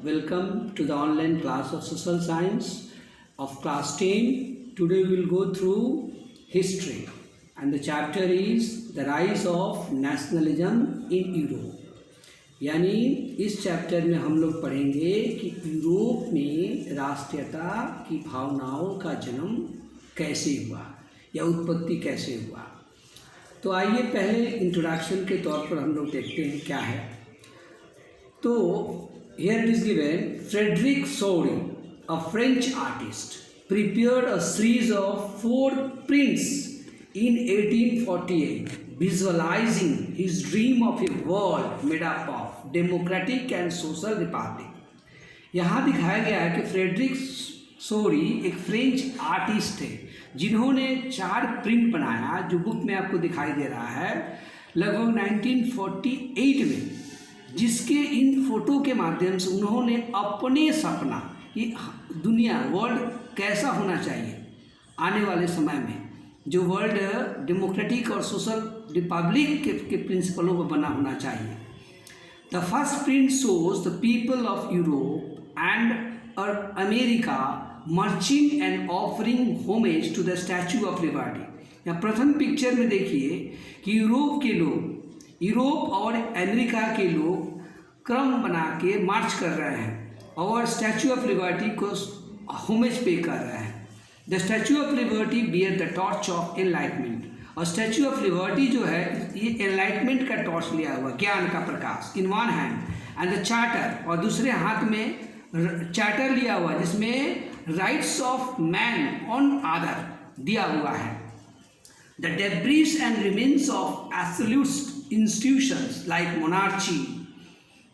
welcome to the online class of social science of class 10. Today we will go through history and the chapter is the rise of nationalism in Europe. यानी इस chapter में हम लोग पढ़ेंगे कि Europe में राष्ट्रीयता की भावनाओं का जन्म कैसे हुआ या उत्पत्ति कैसे हुआ। तो आइए पहले इंट्रोडक्शन के तौर पर हम लोग देखते हैं क्या है। तो here it is given, Frederic Soddy, a French artist, prepared a series of 4 prints in 1848, visualizing his dream of a world made up of democratic and social republic. यहाँ दिखाया गया है कि फ्रेडरिक सोडी एक फ्रेंच आर्टिस्ट है जिन्होंने 4 print बनाया, जो बुक में आपको दिखाई दे रहा है लगभग 1948 में, जिसके इन फोटो के माध्यम से उन्होंने अपने सपना कि दुनिया वर्ल्ड कैसा होना चाहिए आने वाले समय में, जो वर्ल्ड डेमोक्रेटिक और सोशल रिपब्लिक के प्रिंसिपलों पर बना होना चाहिए। The first print shows the people of Europe and America marching and offering homage to the Statue of Liberty. या प्रथम पिक्चर में देखिए कि यूरोप और अमेरिका के लोग क्रम बना के मार्च कर रहे हैं और स्टैचू ऑफ लिबर्टी को होमेज पे कर रहे हैं। The Statue of liberty bear the torch of enlightenment, और स्टैचू ऑफ लिबर्टी जो है ये एनलाइटमेंट का टॉर्च लिया हुआ, ज्ञान का प्रकाश in one hand, and the charter, और दूसरे हाथ में चार्टर लिया हुआ जिसमें rights of man on other दिया हुआ है। The debris and remains of absolute institutions like monarchy,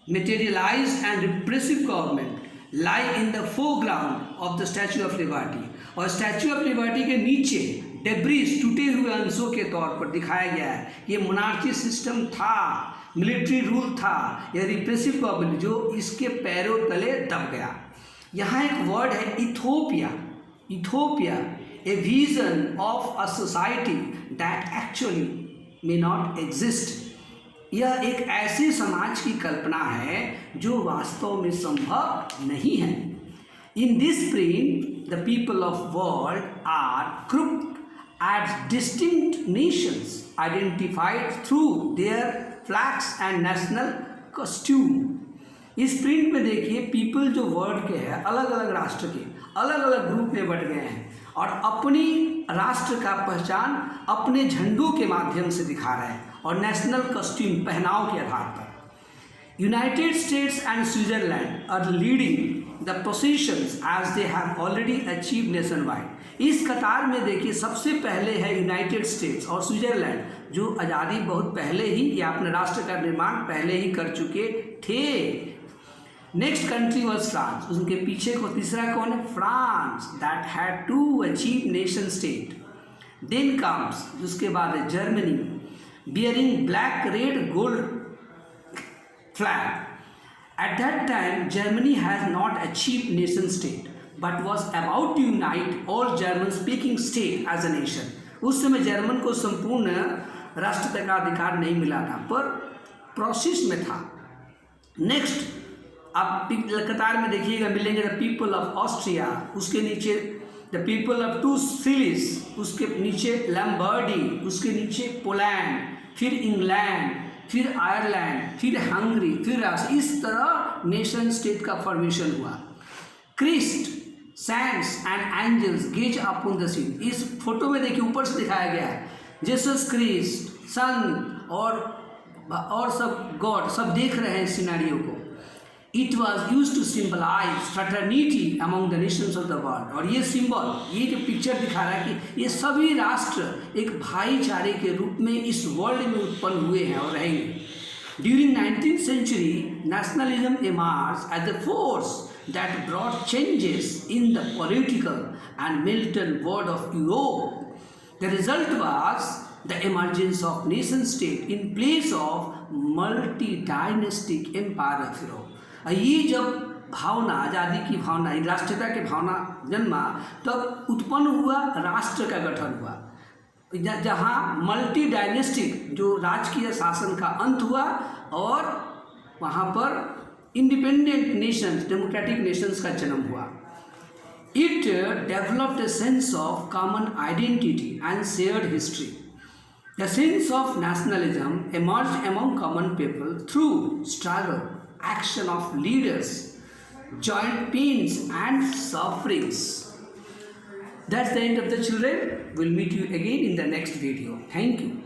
materialized and repressive government lie in the foreground of the Statue of Liberty. और स्टैचू ऑफ लिबर्टी के नीचे debris, टूटे हुए अंशों के तौर पर दिखाया गया है ये मोनार्ची सिस्टम था, मिलिट्री रूल था या रिप्रेसिव गवर्नमेंट जो इसके पैरों तले दब गया। यहाँ एक वर्ड है Ethiopia, a vision of a society that actually may not exist। यह एक ऐसे समाज की कल्पना है जो वास्तव में संभव नहीं है। In this print the people of world are grouped as distinct nations identified through their flags and national costume। इस प्रिंट में देखिए पीपल जो वर्ल्ड के हैं अलग अलग राष्ट्र के अलग अलग ग्रुप में बट गए हैं और अपनी राष्ट्र का पहचान अपने झंडों के माध्यम से दिखा रहे हैं और नेशनल कॉस्ट्यूम पहनाव के आधार पर। United States and Switzerland are leading the positions as they have already achieve nation wide. इस कतार में देखिए सबसे पहले है यूनाइटेड स्टेट्स और स्विट्जरलैंड जो आज़ादी बहुत पहले ही या अपने राष्ट्र का निर्माण पहले ही कर चुके थे। नेक्स्ट कंट्री वॉज फ्रांस, उनके पीछे को तीसरा कौन है? France, that had to achieve nation state. Then comes, उसके बाद है Germany bearing black red gold flag. At that time Germany has not achieve nation state but was about to unite all German speaking state as a nation. उस समय German को संपूर्ण राष्ट्रता का अधिकार नहीं मिला था पर प्रोसेस में था। नेक्स्ट आप कतार में देखिएगा मिलेंगे द पीपल ऑफ ऑस्ट्रिया, उसके नीचे द पीपल ऑफ टू सिलिस, उसके नीचे लैम्बर्डी, उसके नीचे पोलैंड, फिर इंग्लैंड, फिर आयरलैंड, फिर हंगरी, फिर राष्ट्र। इस तरह नेशन स्टेट का फॉर्मेशन हुआ। Christ, saints and angels gaze upon the scene. इस फोटो में देखिए ऊपर से दिखाया गया है जीसस क्रिस्ट, सन और सब गॉड सब देख रहे हैं सिनेरियो को। It was used to symbolize fraternity among the nations of the world। और ये सिंबल, ये जो पिक्चर दिखा रहा है कि ये सभी राष्ट्र एक भाईचारे के रूप में इस वर्ल्ड में उत्पन्न हुए हैं और रहेंगे। During 19th century, nationalism emerged as the force that brought changes in the political and military world of Europe। The result was the emergence of nation state in place of multi-dynastic empire of Europe। ये जब भावना, आज़ादी की भावना, राष्ट्रीयता की भावना जन्मा तब उत्पन्न हुआ राष्ट्र का गठन हुआ जहाँ मल्टी डायनेस्टिक जो राजकीय शासन का अंत हुआ और वहाँ पर इंडिपेंडेंट नेशंस, डेमोक्रेटिक नेशंस का जन्म हुआ. It developed a sense of common identity and shared history. The sense of nationalism emerged among common people through struggle, action of leaders, joint pains and sufferings. That's the end of the children. We'll meet you again in the next video. Thank you.